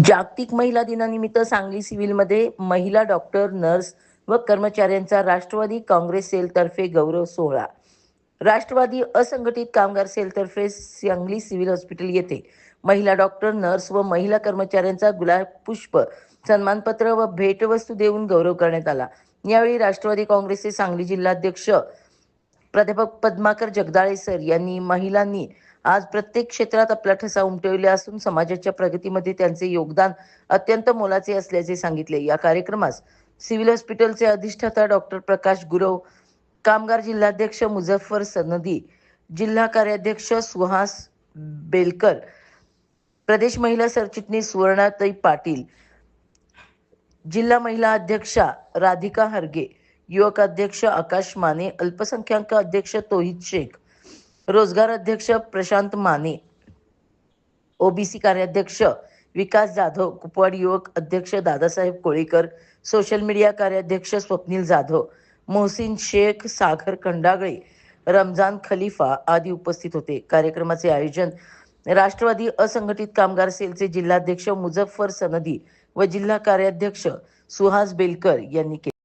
जागतिक महिला दिनानिमित्त सांगली सिव्हिलमध्ये महिला डॉक्टर, नर्स व कर्मचाऱ्यांचा राष्ट्रवादी काँग्रेस सेलतर्फे गौरव सोहळा. राष्ट्रवादी असंघटित कामगार सेलतर्फे सांगली सिव्हिल हॉस्पिटल येथे महिला डॉक्टर, नर्स व महिला कर्मचाऱ्यांचा गुलाब पुष्प, सन्मानपत्र व भेटवस्तू देऊन गौरव करण्यात आला. यावेळी राष्ट्रवादी काँग्रेसचे सांगली जिल्हाध्यक्ष प्राध्यापक पद्माकर जगदाळे सर यांनी महिलांनी आज प्रत्येक क्षेत्रात आपला ठसा उमटवला असून समाजाच्या प्रगतीमध्ये त्यांचे योगदान अत्यंत मोलाचे असल्याचे सांगितले. या कार्यक्रमास सिव्हिल हॉस्पिटलचे अधिष्ठाता डॉक्टर प्रकाश गुरव, कामगार जिल्हाध्यक्ष मुझफ्फर सनदी, जिल्हा कार्याध्यक्ष सुहास बेलकर, प्रदेश महिला सरचिटणीस सुवर्णाताई पाटील, जिल्हा महिला अध्यक्षा राधिका हरगे, युवक अध्यक्ष आकाश माने, अल्पसंख्याक अध्यक्ष तोहिद शेख, रोजगार अध्यक्ष प्रशांत माने, ओबीसी कार्याध्यक्ष विकास जाधव, कुपवाड युवक अध्यक्ष दादासाहेब कोळीकर, सोशल मीडिया कार्याध्यक्ष स्वप्नील जाधव, मोहसिन शेख, सागर खंडागळे, रमजान खलिफा आदी उपस्थित होते. कार्यक्रमाचे आयोजन राष्ट्रवादी असंघटित कामगार सेलचे जिल्हाध्यक्ष मुझफ्फर सनदी व जिल्हा कार्याध्यक्ष सुहास बेलकर यांनी केले.